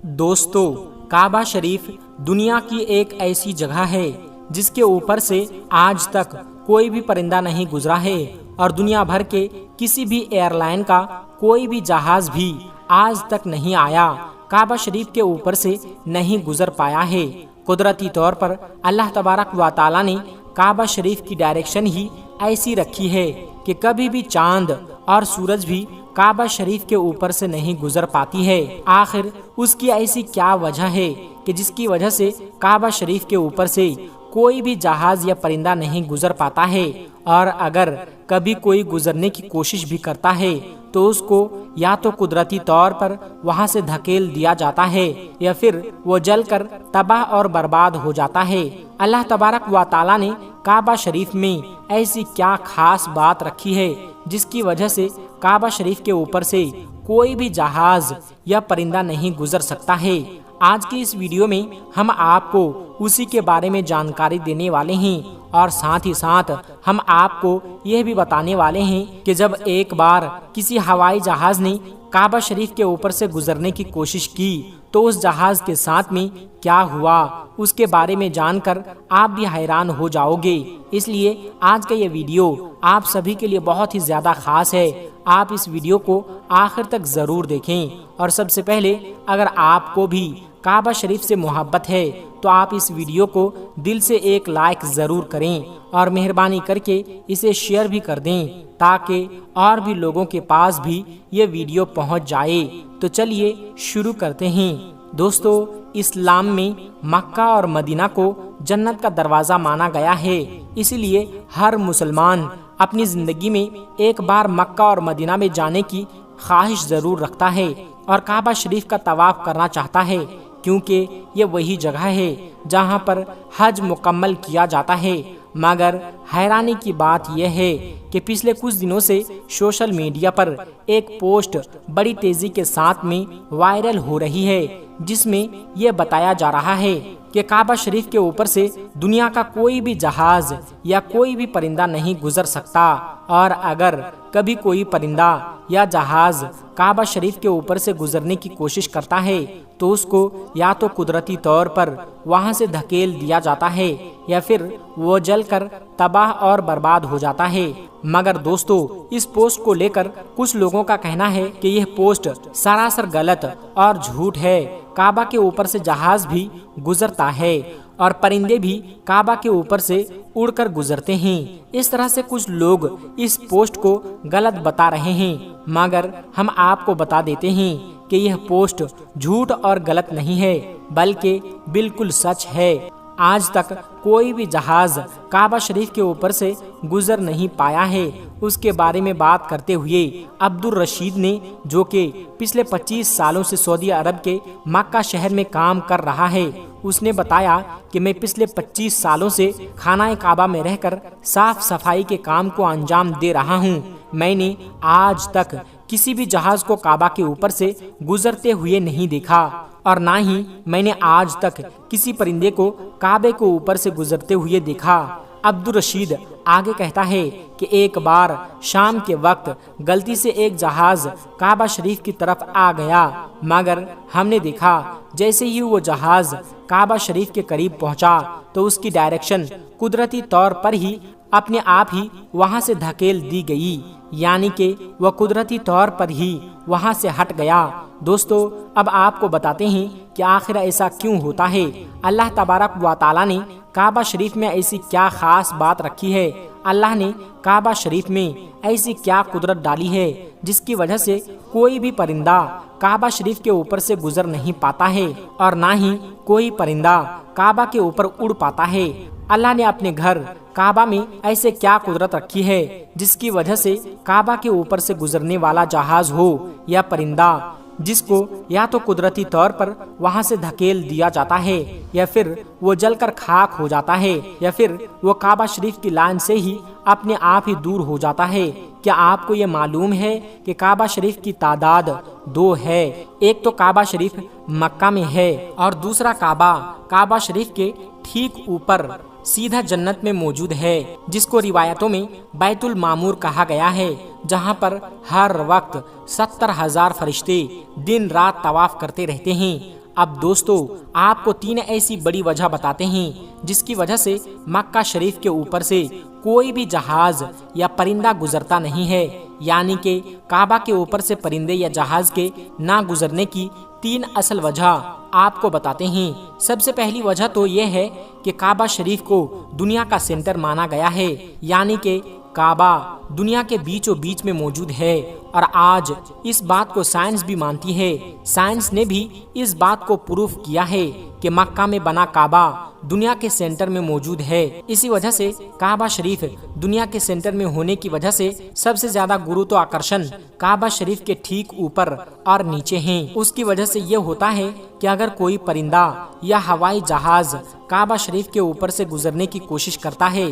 دوستو، کعبہ شریف دنیا کی ایک ایسی جگہ ہے جس کے اوپر سے آج تک کوئی بھی پرندہ نہیں گزرا ہے اور دنیا بھر کے کسی بھی ایئر لائن کا کوئی بھی جہاز بھی آج تک نہیں آیا، کعبہ شریف کے اوپر سے نہیں گزر پایا ہے۔ قدرتی طور پر اللہ تبارک و تعالی نے کعبہ شریف کی ڈائریکشن ہی ایسی رکھی ہے کہ کبھی بھی چاند اور سورج بھی کعبہ شریف کے اوپر سے نہیں گزر پاتی ہے۔ آخر اس کی ایسی کیا وجہ ہے کہ جس کی وجہ سے کعبہ شریف کے اوپر سے کوئی بھی جہاز یا پرندہ نہیں گزر پاتا ہے، اور اگر کبھی کوئی گزرنے کی کوشش بھی کرتا ہے تو اس کو یا تو قدرتی طور پر وہاں سے دھکیل دیا جاتا ہے یا پھر وہ جل کر تباہ اور برباد ہو جاتا ہے۔ اللہ تبارک و تعالی نے کعبہ شریف میں ایسی کیا خاص بات رکھی ہے جس کی وجہ سے کعبہ شریف کے اوپر سے کوئی بھی جہاز یا پرندہ نہیں گزر سکتا ہے؟ آج کی اس ویڈیو میں ہم آپ کو اسی کے بارے میں جانکاری دینے والے ہیں، اور ساتھ ہی ساتھ ہم آپ کو یہ بھی بتانے والے ہیں کہ جب ایک بار کسی ہوائی جہاز نے کعبہ شریف کے اوپر سے گزرنے کی کوشش کی تو اس جہاز کے ساتھ میں کیا ہوا، اس کے بارے میں جان کر آپ بھی حیران ہو جاؤ گے۔ اس لیے آج کا یہ ویڈیو آپ سبھی کے لیے بہت ہی زیادہ خاص ہے، آپ اس ویڈیو کو آخر تک ضرور دیکھیں۔ اور سب سے پہلے اگر آپ کو بھی کعبہ شریف سے محبت ہے تو آپ اس ویڈیو کو دل سے ایک لائک ضرور کریں اور مہربانی کر کے اسے شیئر بھی کر دیں تاکہ اور بھی لوگوں کے پاس بھی یہ ویڈیو پہنچ جائے۔ تو چلیے شروع کرتے ہیں۔ دوستو، اسلام میں مکہ اور مدینہ کو جنت کا دروازہ مانا گیا ہے، اسی لیے ہر مسلمان اپنی زندگی میں ایک بار مکہ اور مدینہ میں جانے کی خواہش ضرور رکھتا ہے اور کعبہ شریف کا طواف کرنا چاہتا ہے، کیونکہ یہ وہی جگہ ہے جہاں پر حج مکمل کیا جاتا ہے۔ مگر حیرانی کی بات یہ ہے کہ پچھلے کچھ دنوں سے سوشل میڈیا پر ایک پوسٹ بڑی تیزی کے ساتھ میں وائرل ہو رہی ہے، جس میں یہ بتایا جا رہا ہے کہ کعبہ شریف کے اوپر سے دنیا کا کوئی بھی جہاز یا کوئی بھی پرندہ نہیں گزر سکتا، اور اگر کبھی کوئی پرندہ یا جہاز کعبہ شریف کے اوپر سے گزرنے کی کوشش کرتا ہے تو اس کو یا تو قدرتی طور پر وہاں سے دھکیل دیا جاتا ہے یا پھر وہ جل کر تباہ اور برباد ہو جاتا ہے۔ مگر دوستو، اس پوسٹ کو لے کر کچھ لوگوں کا کہنا ہے کہ یہ پوسٹ سراسر غلط اور جھوٹ ہے۔ کعبہ کے اوپر سے جہاز بھی گزرتا ہے اور پرندے بھی کعبہ کے اوپر سے اڑ کر گزرتے ہیں۔ اس طرح سے کچھ لوگ اس پوسٹ کو غلط بتا رہے ہیں، مگر ہم آپ کو بتا دیتے ہیں کہ یہ پوسٹ جھوٹ اور غلط نہیں ہے بلکہ بالکل سچ ہے۔ آج تک کوئی بھی جہاز کعبہ شریف کے اوپر سے گزر نہیں پایا ہے۔ اس کے بارے میں بات کرتے ہوئے عبدالرشید نے، جو کہ پچھلے 25 سالوں سے سعودی عرب کے مکہ شہر میں کام کر رہا ہے، اس نے بتایا کہ میں پچھلے 25 سالوں سے خانہ کعبہ میں رہ کر صاف صفائی کے کام کو انجام دے رہا ہوں۔ میں نے آج تک کسی بھی جہاز کو کعبہ کے اوپر سے گزرتے ہوئے نہیں دیکھا، اور نہ ہی میں نے آج تک کسی پرندے کو کعبے کے اوپر سے گزرتے ہوئے دیکھا۔ عبدالرشید آگے کہتا ہے کہ ایک بار شام کے وقت غلطی سے ایک جہاز کعبہ شریف کی طرف آ گیا، مگر ہم نے دیکھا جیسے ہی وہ جہاز کعبہ شریف کے قریب پہنچا تو اس کی ڈائریکشن قدرتی طور پر ہی اپنے آپ ہی وہاں سے دھکیل دی گئی، یعنی کہ وہ قدرتی طور پر ہی وہاں سے ہٹ گیا۔ دوستو، اب آپ کو بتاتے ہیں کہ آخر ایسا کیوں ہوتا ہے۔ اللہ تبارک و تعالی نے کعبہ شریف میں ایسی کیا خاص بات رکھی ہے، اللہ نے کعبہ شریف میں ایسی کیا قدرت ڈالی ہے جس کی وجہ سے کوئی بھی پرندہ کعبہ شریف کے اوپر سے گزر نہیں پاتا ہے اور نہ ہی کوئی پرندہ کعبہ کے اوپر اڑ پاتا ہے۔ اللہ نے اپنے گھر کعبہ میں ایسے کیا قدرت رکھی ہے جس کی وجہ سے کعبہ کے اوپر سے گزرنے والا جہاز ہو یا پرندہ، جس کو یا تو قدرتی طور پر وہاں سے دھکیل دیا جاتا ہے یا پھر وہ جل کر خاک ہو جاتا ہے یا پھر وہ کعبہ شریف کی لائن سے ہی اپنے آپ ہی دور ہو جاتا ہے۔ کیا آپ کو یہ معلوم ہے کہ کعبہ شریف کی تعداد 2 ہے؟ ایک تو کعبہ شریف مکہ میں ہے اور دوسرا کعبہ شریف کے ٹھیک اوپر سیدھا جنت میں موجود ہے، جس کو روایتوں میں بیت المعمور کہا گیا ہے، جہاں پر ہر وقت 70,000 فرشتے دن رات طواف کرتے رہتے ہیں۔ اب دوستو آپ کو 3 ایسی بڑی وجہ بتاتے ہیں جس کی وجہ سے مکہ شریف کے اوپر سے کوئی بھی جہاز یا پرندہ گزرتا نہیں ہے، یعنی کہ کعبہ کے اوپر سے پرندے یا جہاز کے نہ گزرنے کی 3 اصل وجہ آپ کو بتاتے ہیں۔ سب سے پہلی وجہ تو یہ ہے کہ کعبہ شریف کو دنیا کا سینٹر مانا گیا ہے، یعنی کہ کعبہ دنیا کے بیچوں بیچ میں موجود ہے، اور آج اس بات کو سائنس بھی مانتی ہے۔ سائنس نے بھی اس بات کو پروف کیا ہے کہ مکہ میں بنا کعبہ دنیا کے سینٹر میں موجود ہے۔ اسی وجہ سے کعبہ شریف دنیا کے سینٹر میں ہونے کی وجہ سے سب سے زیادہ گروتو آکرشن کعبہ شریف کے ٹھیک اوپر اور نیچے ہیں۔ اس کی وجہ سے یہ ہوتا ہے کہ اگر کوئی پرندہ یا ہوائی جہاز کعبہ شریف کے اوپر سے گزرنے کی کوشش کرتا ہے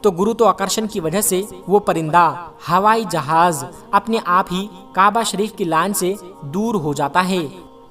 تو گروتو آکرشن کی وجہ سے وہ پرندہ ہوائی جہاز اپنے آپ ہی کعبہ شریف کی لائن سے دور ہو جاتا ہے۔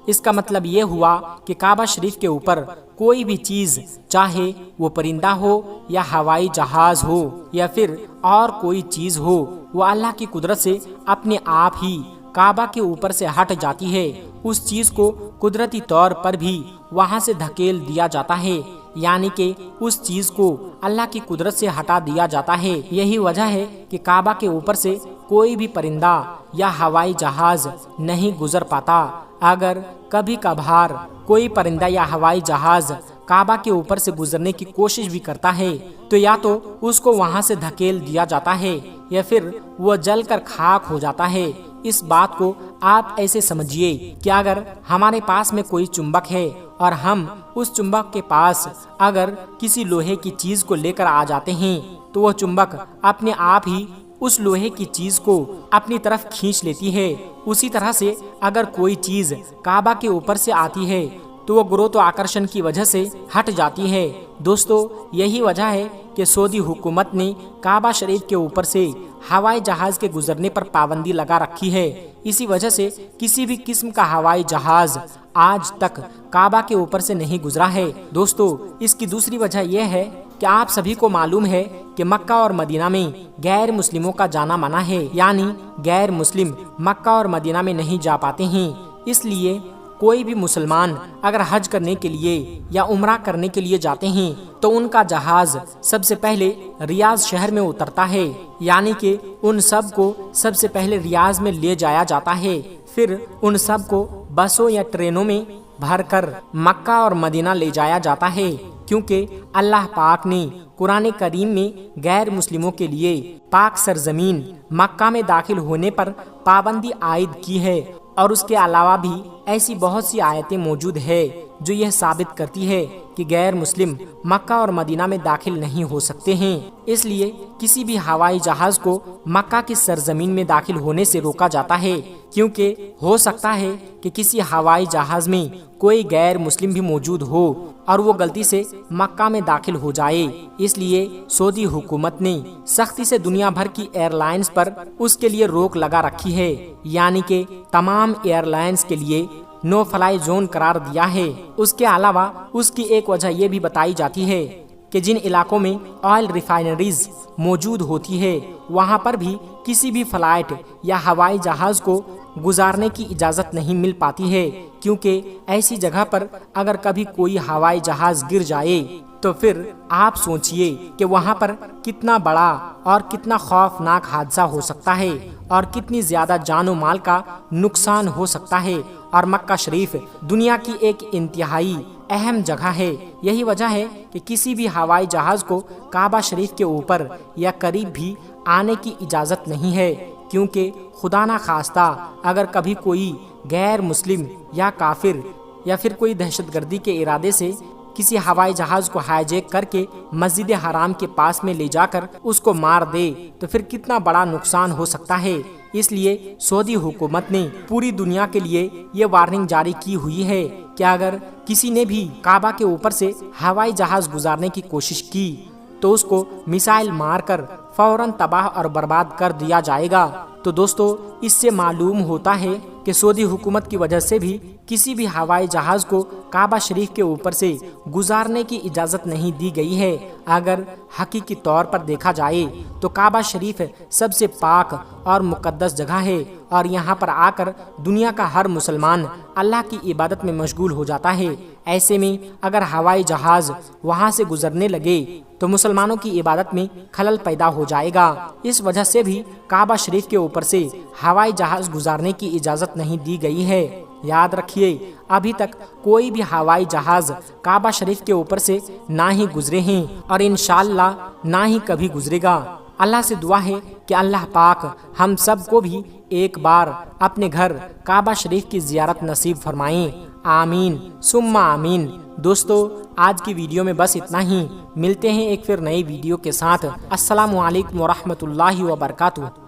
اس کا مطلب یہ ہوا کہ کعبہ شریف کے اوپر کوئی بھی چیز، چاہے وہ پرندہ ہو یا ہوائی جہاز ہو یا پھر اور کوئی چیز ہو، وہ اللہ کی قدرت سے اپنے آپ ہی کعبہ کے اوپر سے ہٹ جاتی ہے۔ اس چیز کو قدرتی طور پر بھی وہاں سے دھکیل دیا جاتا ہے، یعنی کہ اس چیز کو اللہ کی قدرت سے ہٹا دیا جاتا ہے۔ یہی وجہ ہے کہ کعبہ کے اوپر سے کوئی بھی پرندہ یا ہوائی جہاز نہیں گزر پاتا۔ اگر کبھی کبھار کوئی پرندہ یا ہوائی جہاز کعبہ کے اوپر سے گزرنے کی کوشش بھی کرتا ہے تو یا تو اس کو وہاں سے دھکیل دیا جاتا ہے یا پھر وہ جل کر خاک ہو جاتا ہے۔ اس بات کو آپ ایسے سمجھیے کہ اگر ہمارے پاس میں کوئی چمبک ہے اور ہم اس چمبک کے پاس اگر کسی لوہے کی چیز کو لے کر آ جاتے ہیں تو وہ چمبک اپنے آپ ہی اس لوہے کی چیز کو اپنی طرف کھینچ لیتی ہے۔ اسی طرح سے اگر کوئی چیز کعبہ کے اوپر سے آتی ہے تو وہ گروتو آکرشن کی وجہ سے ہٹ جاتی ہے۔ دوستو یہی وجہ ہے کہ سعودی حکومت نے کعبہ شریف کے اوپر سے ہوائی جہاز کے گزرنے پر پابندی لگا رکھی ہے۔ اسی وجہ سے کسی بھی قسم کا ہوائی جہاز آج تک کعبہ کے اوپر سے نہیں گزرا ہے۔ دوستو اس کی دوسری وجہ یہ ہے کہ آپ سبھی کو معلوم ہے کہ مکہ اور مدینہ میں غیر مسلموں کا جانا منع ہے، یعنی غیر مسلم مکہ اور مدینہ میں نہیں جا پاتے ہیں۔ اس لیے کوئی بھی مسلمان اگر حج کرنے کے لیے یا عمرہ کرنے کے لیے جاتے ہیں تو ان کا جہاز سب سے پہلے ریاض شہر میں اترتا ہے، یعنی کہ ان سب کو سب سے پہلے ریاض میں لے جایا جاتا ہے، پھر ان سب کو بسوں یا ٹرینوں میں بھر کر مکہ اور مدینہ لے جایا جاتا ہے، کیونکہ اللہ پاک نے قرآن کریم میں غیر مسلموں کے لیے پاک سرزمین مکہ میں داخل ہونے پر پابندی عائد کی ہے، اور اس کے علاوہ بھی ایسی بہت سی آیتیں موجود ہے جو یہ ثابت کرتی ہے کہ غیر مسلم مکہ اور مدینہ میں داخل نہیں ہو سکتے ہیں۔ اس لیے کسی بھی ہوائی جہاز کو مکہ کی سرزمین میں داخل ہونے سے روکا جاتا ہے، کیونکہ ہو سکتا ہے کہ کسی ہوائی جہاز میں کوئی غیر مسلم بھی موجود ہو اور وہ غلطی سے مکہ میں داخل ہو جائے۔ اس لیے سعودی حکومت نے سختی سے دنیا بھر کی ایئر لائنز پر اس کے لیے روک لگا رکھی ہے، یعنی کہ تمام ایئر لائنز کے لیے نو فلائی زون قرار دیا ہے۔ اس کے علاوہ اس کی ایک وجہ یہ بھی بتائی جاتی ہے کہ جن علاقوں میں آئل ریفائنریز موجود ہوتی ہے وہاں پر بھی کسی بھی فلائٹ یا ہوائی جہاز کو گزارنے کی اجازت نہیں مل پاتی ہے، کیونکہ ایسی جگہ پر اگر کبھی کوئی ہوائی جہاز گر جائے تو پھر آپ سوچئے کہ وہاں پر کتنا بڑا اور کتنا خوفناک حادثہ ہو سکتا ہے اور کتنی زیادہ جان و مال کا نقصان ہو سکتا ہے۔ اور مکہ شریف دنیا کی ایک انتہائی اہم جگہ ہے۔ یہی وجہ ہے کہ کسی بھی ہوائی جہاز کو کعبہ شریف کے اوپر یا قریب بھی آنے کی اجازت نہیں ہے، کیونکہ خدا نہ خواستہ اگر کبھی کوئی غیر مسلم یا کافر یا پھر کوئی دہشت گردی کے ارادے سے کسی ہوائی جہاز کو ہائی جیک کر کے مسجد حرام کے پاس میں لے جا کر اس کو مار دے تو پھر کتنا بڑا نقصان ہو سکتا ہے۔ اس لیے سعودی حکومت نے پوری دنیا کے لیے یہ وارننگ جاری کی ہوئی ہے کہ اگر کسی نے بھی کعبہ کے اوپر سے ہوائی جہاز گزارنے کی کوشش کی تو اس کو میزائل مار کر فوراً تباہ اور برباد کر دیا جائے گا۔ تو دوستو اس سے معلوم ہوتا ہے کہ سعودی حکومت کی وجہ سے بھی کسی بھی ہوائی جہاز کو کعبہ شریف کے اوپر سے گزارنے کی اجازت نہیں دی گئی ہے۔ اگر حقیقی طور پر دیکھا جائے تو کعبہ شریف سب سے پاک اور مقدس جگہ ہے، اور یہاں پر آ کر دنیا کا ہر مسلمان اللہ کی عبادت میں مشغول ہو جاتا ہے۔ ایسے میں اگر ہوائی جہاز وہاں سے گزرنے لگے تو مسلمانوں کی عبادت میں خلل پیدا ہو جائے گا۔ اس وجہ سے بھی کعبہ شریف کے اوپر سے ہوائی جہاز گزارنے کی اجازت نہیں دی گئی ہے۔ یاد رکھیے، ابھی تک کوئی بھی ہوائی جہاز کعبہ شریف کے اوپر سے نہ ہی گزرے ہیں اور انشاءاللہ نہ ہی کبھی گزرے گا۔ اللہ سے دعا ہے کہ اللہ پاک ہم سب کو بھی ایک بار اپنے گھر کعبہ شریف کی زیارت نصیب فرمائیں۔ آمین ثم آمین۔ دوستو، آج کی ویڈیو میں بس اتنا ہی۔ ملتے ہیں ایک پھر نئی ویڈیو کے ساتھ۔ السلام علیکم ورحمۃ اللہ وبرکاتہ۔